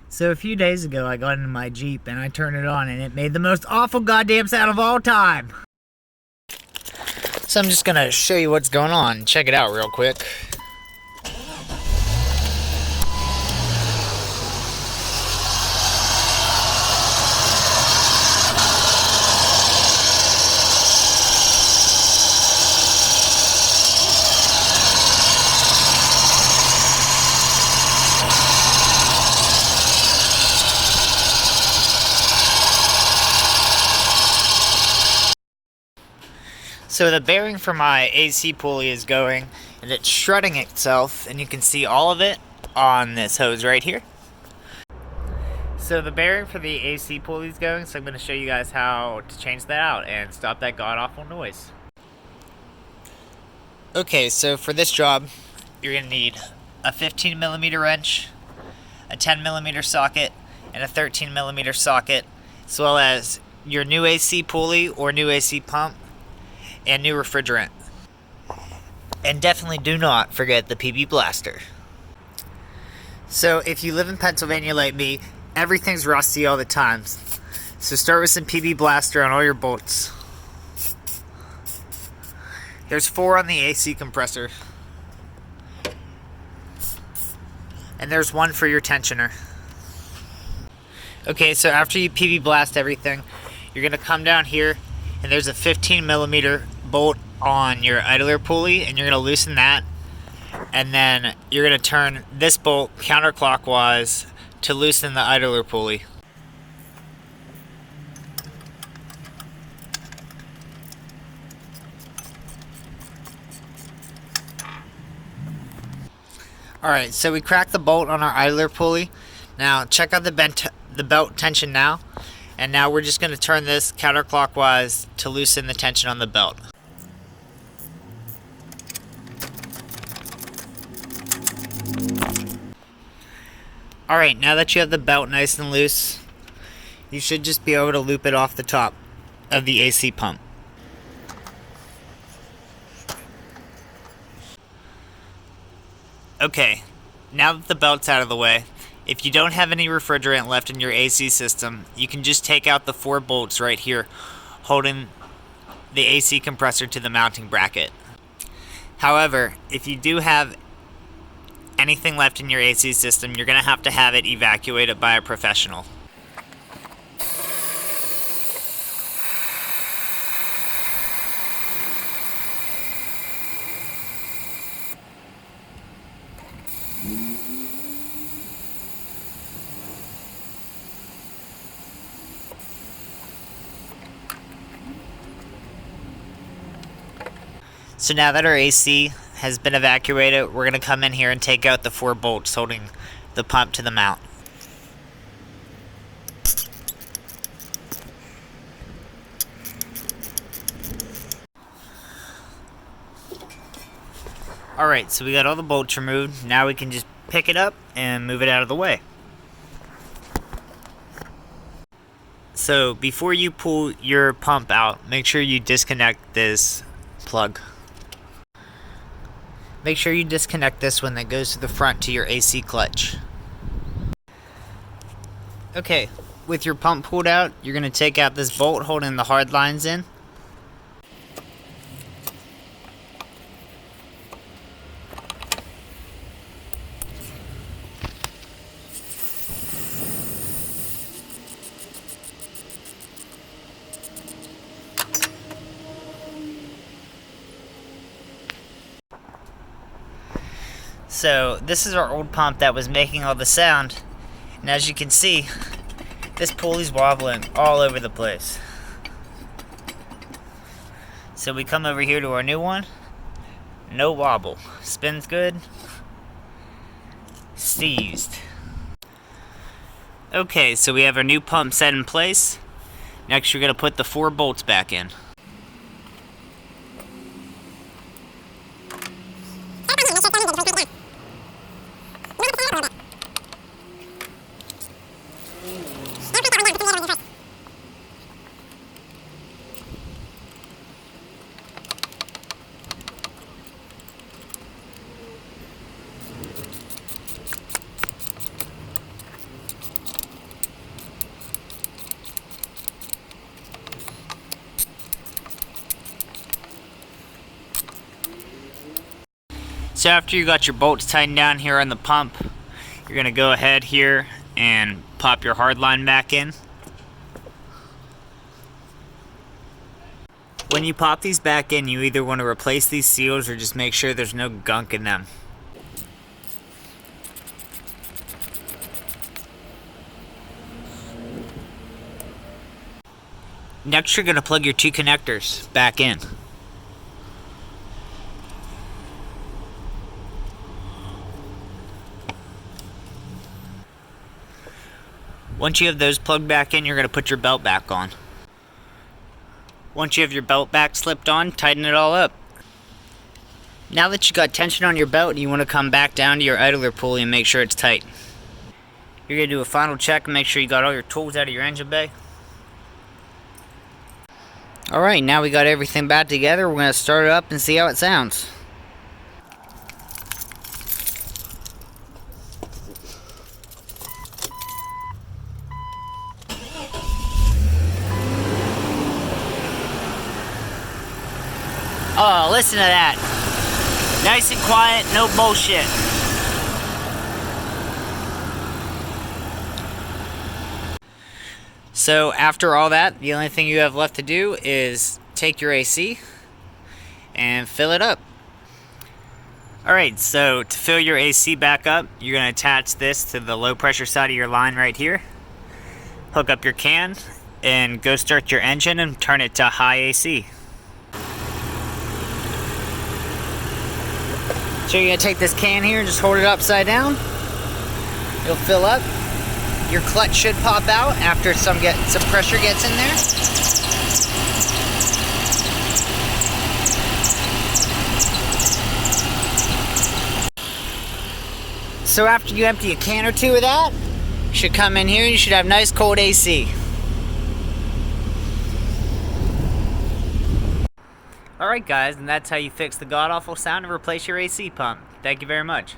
So a few days ago, I got into my Jeep and I turned it on and it made the most awful goddamn sound of all time. So I'm just gonna show you what's going on. Check it out real quick. So the bearing for my AC pulley is going and it's shredding itself, and you can see all of it on this hose right here. So the bearing for the AC pulley is going, so I'm going to show you guys how to change that out and stop that god-awful noise. Okay, so for this job, you're going to need a 15mm wrench, a 10mm socket, and a 13mm socket, as well as your new AC pulley or new AC pump, and new refrigerant. And definitely do not forget the PB blaster. So if you live in Pennsylvania like me, everything's rusty all the time. So start with some PB blaster on all your bolts. There's 4 on the AC compressor. And there's 1 for your tensioner. Okay, so after you PB blast everything, you're gonna come down here and there's a 15mm bolt on your idler pulley, and you're going to loosen that, and then you're going to turn this bolt counterclockwise to loosen the idler pulley. Alright, so we cracked the bolt on our idler pulley. Now check out the belt tension now, and now we're just going to turn this counterclockwise to loosen the tension on the belt. Alright, now that you have the belt nice and loose, you should just be able to loop it off the top of the AC pump. Okay, now that the belt's out of the way, if you don't have any refrigerant left in your AC system, you can just take out the 4 bolts right here holding the AC compressor to the mounting bracket. However, if you do have anything left in your AC system, you're going to have it evacuated by a professional. So now that our AC has been evacuated, we're going to come in here and take out the 4 bolts holding the pump to the mount. Alright, so we got all the bolts removed. Now we can just pick it up and move it out of the way. So before you pull your pump out, make sure you disconnect this plug. Make sure you disconnect this one that goes to the front to your AC clutch. Okay, with your pump pulled out, you're going to take out this bolt holding the hard lines in. So this is our old pump that was making all the sound, and as you can see, this pulley's wobbling all over the place. So we come over here to our new one, no wobble, spins good, seized. Okay, so we have our new pump set in place. Next you're going to put the 4 bolts back in. So after you got your bolts tightened down here on the pump, you're going to go ahead here and pop your hard line back in. When you pop these back in, you either want to replace these seals or just make sure there's no gunk in them. Next, you're going to plug your two connectors back in. Once you have those plugged back in, you're going to put your belt back on. Once you have your belt back slipped on, tighten it all up. Now that you got tension on your belt, you want to come back down to your idler pulley and make sure it's tight. You're going to do a final check and make sure you got all your tools out of your engine bay. Alright, now we got everything back together. We're going to start it up and see how it sounds. Oh, listen to that. Nice and quiet, no bullshit. So after all that, the only thing you have left to do is take your AC and fill it up. Alright, so to fill your AC back up, you're going to attach this to the low pressure side of your line right here. Hook up your can and go start your engine and turn it to high AC. So you're going to take this can here and just hold it upside down. It'll fill up. Your clutch should pop out after some pressure gets in there. So after you empty a can or two of that, you should come in here and you should have nice cold AC. Alright guys, and that's how you fix the god-awful sound and replace your AC pump. Thank you very much.